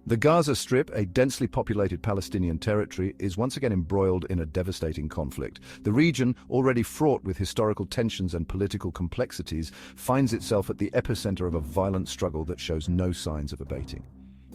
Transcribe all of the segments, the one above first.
The Gaza Strip, a densely populated Palestinian territory, is once again embroiled in a devastating conflict. The region, already fraught with historical tensions and political complexities, finds itself at the epicenter of a violent struggle that shows no signs of abating.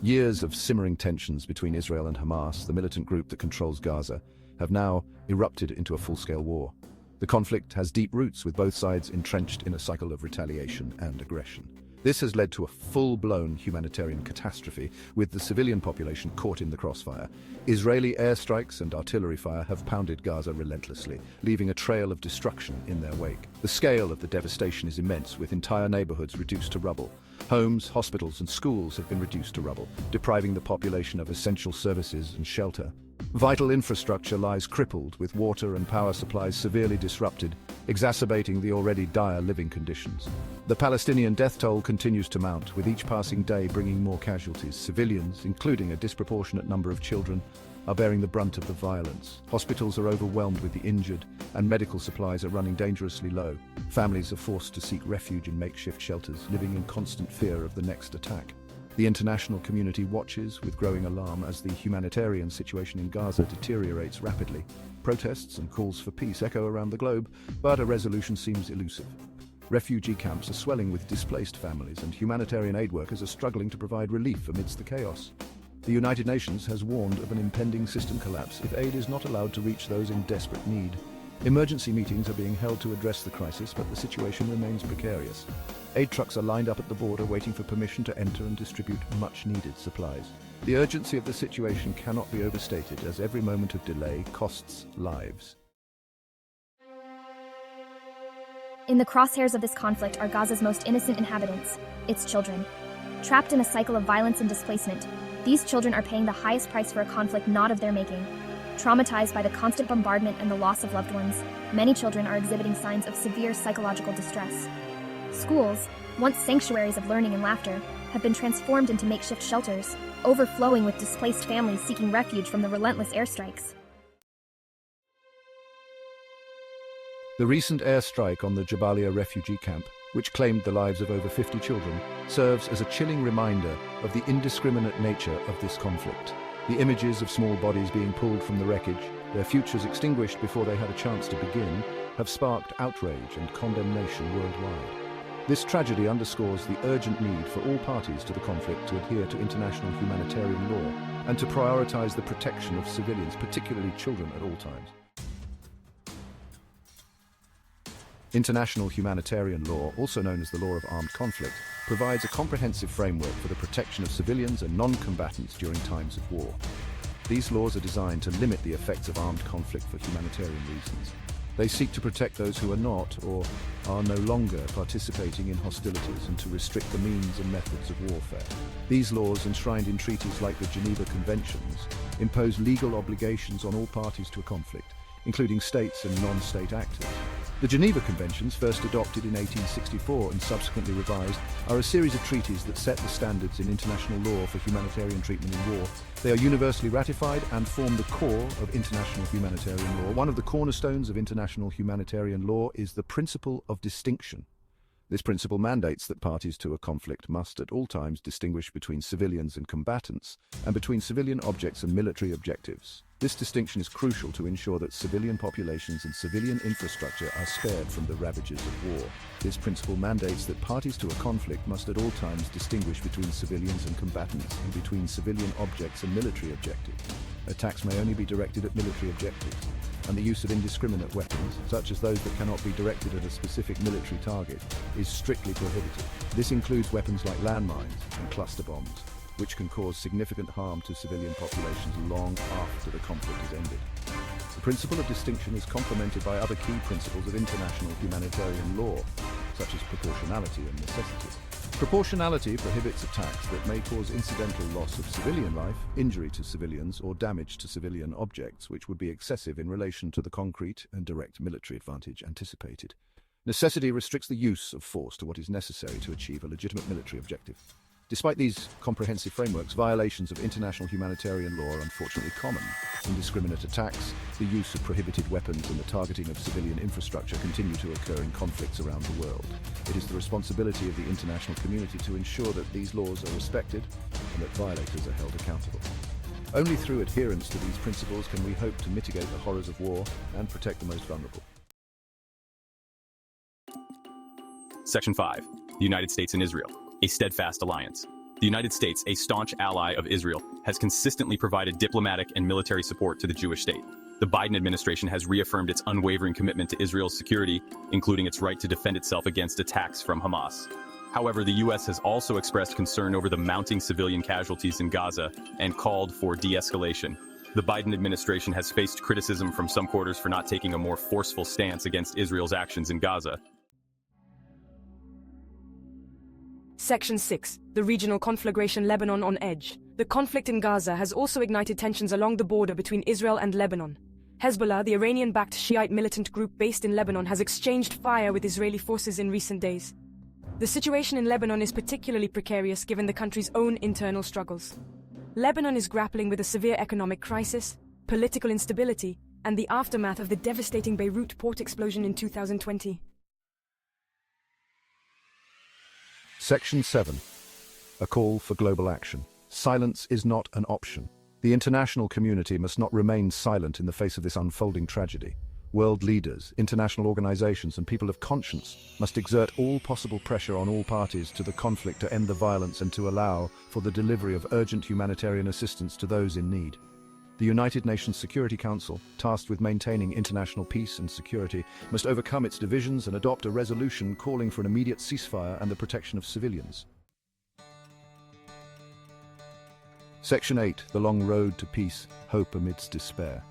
Years of simmering tensions between Israel and Hamas, the militant group that controls Gaza, have now erupted into a full-scale war. The conflict has deep roots, with both sides entrenched in a cycle of retaliation and aggression. This has led to a full-blown humanitarian catastrophe, with the civilian population caught in the crossfire. Israeli airstrikes and artillery fire have pounded Gaza relentlessly, leaving a trail of destruction in their wake. The scale of the devastation is immense, with entire neighborhoods reduced to rubble. Homes, hospitals, and schools have been reduced to rubble, depriving the population of essential services and shelter. Vital infrastructure lies crippled, with water and power supplies severely disrupted, exacerbating the already dire living conditions. The Palestinian death toll continues to mount, with each passing day bringing more casualties. Civilians, including a disproportionate number of children, are bearing the brunt of the violence. Hospitals are overwhelmed with the injured, and medical supplies are running dangerously low. Families are forced to seek refuge in makeshift shelters, living in constant fear of the next attack. The international community watches with growing alarm as the humanitarian situation in Gaza deteriorates rapidly. Protests and calls for peace echo around the globe, but a resolution seems elusive. Refugee camps are swelling with displaced families, and humanitarian aid workers are struggling to provide relief amidst the chaos. The United Nations has warned of an impending system collapse if aid is not allowed to reach those in desperate need. Emergency meetings are being held to address the crisis, but the situation remains precarious. Aid trucks are lined up at the border waiting for permission to enter and distribute much-needed supplies. The urgency of the situation cannot be overstated, as every moment of delay costs lives. In the crosshairs of this conflict are Gaza's most innocent inhabitants, its children. Trapped in a cycle of violence and displacement, these children are paying the highest price for a conflict not of their making. Traumatized by the constant bombardment and the loss of loved ones, many children are exhibiting signs of severe psychological distress. Schools, once sanctuaries of learning and laughter, have been transformed into makeshift shelters, overflowing with displaced families seeking refuge from the relentless airstrikes. The recent airstrike on the Jabalia refugee camp, which claimed the lives of over 50 children, serves as a chilling reminder of the indiscriminate nature of this conflict. The images of small bodies being pulled from the wreckage, their futures extinguished before they had a chance to begin, have sparked outrage and condemnation worldwide. This tragedy underscores the urgent need for all parties to the conflict to adhere to international humanitarian law and to prioritize the protection of civilians, particularly children, at all times. International humanitarian law, also known as the law of armed conflict, provides a comprehensive framework for the protection of civilians and non-combatants during times of war. These laws are designed to limit the effects of armed conflict for humanitarian reasons. They seek to protect those who are not or are no longer participating in hostilities and to restrict the means and methods of warfare. These laws, enshrined in treaties like the Geneva Conventions, impose legal obligations on all parties to a conflict, including states and non-state actors. The Geneva Conventions, first adopted in 1864 and subsequently revised, are a series of treaties that set the standards in international law for humanitarian treatment in war. They are universally ratified and form the core of international humanitarian law. One of the cornerstones of international humanitarian law is the principle of distinction. This principle mandates that parties to a conflict must at all times distinguish between civilians and combatants, and between civilian objects and military objectives. This distinction is crucial to ensure that civilian populations and civilian infrastructure are spared from the ravages of war. This principle mandates that parties to a conflict must at all times distinguish between civilians and combatants, and between civilian objects and military objectives. Attacks may only be directed at military objectives, and the use of indiscriminate weapons, such as those that cannot be directed at a specific military target, is strictly prohibited. This includes weapons like landmines and cluster bombs, which can cause significant harm to civilian populations long after the conflict is ended. The principle of distinction is complemented by other key principles of international humanitarian law, such as proportionality and necessity. Proportionality prohibits attacks that may cause incidental loss of civilian life, injury to civilians, or damage to civilian objects, which would be excessive in relation to the concrete and direct military advantage anticipated. Necessity restricts the use of force to what is necessary to achieve a legitimate military objective. Despite these comprehensive frameworks, violations of international humanitarian law are unfortunately common. Indiscriminate attacks, the use of prohibited weapons, and the targeting of civilian infrastructure continue to occur in conflicts around the world. It is the responsibility of the international community to ensure that these laws are respected and that violators are held accountable. Only through adherence to these principles can we hope to mitigate the horrors of war and protect the most vulnerable. Section 5. The United States and Israel, a Steadfast Alliance. The United States, a staunch ally of Israel, has consistently provided diplomatic and military support to the Jewish state. The Biden administration has reaffirmed its unwavering commitment to Israel's security, including its right to defend itself against attacks from Hamas. However, the U.S. has also expressed concern over the mounting civilian casualties in Gaza and called for de-escalation. The Biden administration has faced criticism from some quarters for not taking a more forceful stance against Israel's actions in Gaza. Section 6. The regional conflagration Lebanon on edge. The conflict in Gaza has also ignited tensions along the border between Israel and Lebanon. Hezbollah, the Iranian-backed Shiite militant group based in Lebanon, has exchanged fire with Israeli forces in recent days. The situation in Lebanon is particularly precarious given the country's own internal struggles. Lebanon is grappling with a severe economic crisis, political instability, and the aftermath of the devastating Beirut port explosion in 2020. Section 7. A call for global action. Silence is not an option. The international community must not remain silent in the face of this unfolding tragedy. World leaders, international organizations, and people of conscience must exert all possible pressure on all parties to the conflict to end the violence and to allow for the delivery of urgent humanitarian assistance to those in need. The United Nations Security Council, tasked with maintaining international peace and security, must overcome its divisions and adopt a resolution calling for an immediate ceasefire and the protection of civilians. Section 8. The long road to peace, hope amidst despair.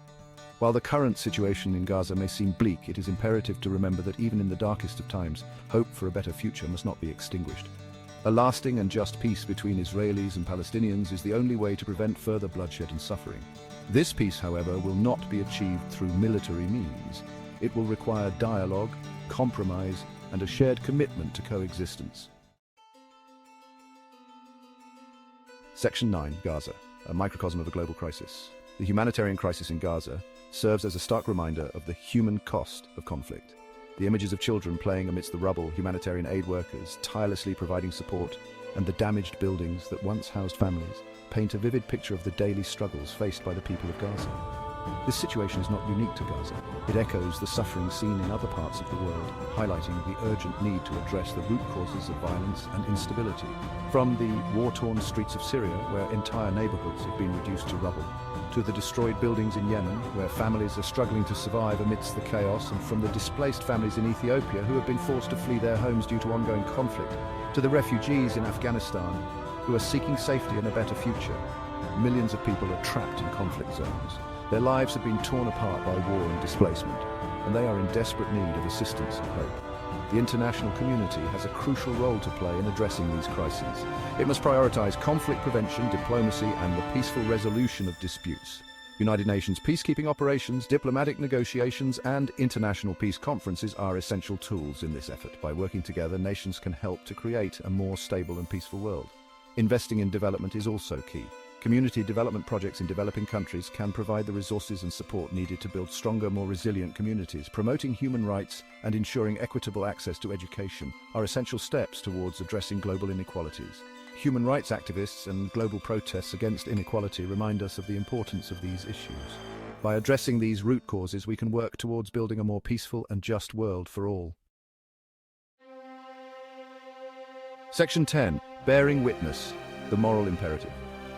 While the current situation in Gaza may seem bleak, it is imperative to remember that even in the darkest of times, hope for a better future must not be extinguished. A lasting and just peace between Israelis and Palestinians is the only way to prevent further bloodshed and suffering. This peace, however, will not be achieved through military means. It will require dialogue, compromise, and a shared commitment to coexistence. Section 9. Gaza, a microcosm of a global crisis. The humanitarian crisis in Gaza serves as a stark reminder of the human cost of conflict. The images of children playing amidst the rubble, humanitarian aid workers tirelessly providing support, and the damaged buildings that once housed families paint a vivid picture of the daily struggles faced by the people of Gaza. This situation is not unique to Gaza. It echoes the suffering seen in other parts of the world, highlighting the urgent need to address the root causes of violence and instability. From the war-torn streets of Syria, where entire neighborhoods have been reduced to rubble, to the destroyed buildings in Yemen, where families are struggling to survive amidst the chaos, and from the displaced families in Ethiopia who have been forced to flee their homes due to ongoing conflict, to the refugees in Afghanistan who are seeking safety and a better future. Millions of people are trapped in conflict zones. Their lives have been torn apart by war and displacement, and they are in desperate need of assistance and hope. The international community has a crucial role to play in addressing these crises. It must prioritize conflict prevention, diplomacy, and the peaceful resolution of disputes. United Nations peacekeeping operations, diplomatic negotiations, and international peace conferences are essential tools in this effort. By working together, nations can help to create a more stable and peaceful world. Investing in development is also key. Community development projects in developing countries can provide the resources and support needed to build stronger, more resilient communities. Promoting human rights and ensuring equitable access to education are essential steps towards addressing global inequalities. Human rights activists and global protests against inequality remind us of the importance of these issues. By addressing these root causes, we can work towards building a more peaceful and just world for all. Section 10. Bearing witness, the moral imperative.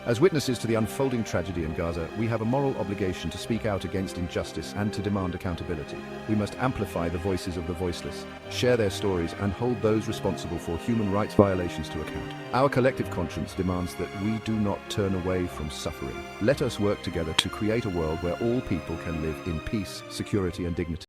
As witnesses to the unfolding tragedy in Gaza, we have a moral obligation to speak out against injustice and to demand accountability. We must amplify the voices of the voiceless, share their stories, and hold those responsible for human rights violations to account. Our collective conscience demands that we do not turn away from suffering. Let us work together to create a world where all people can live in peace, security, and dignity.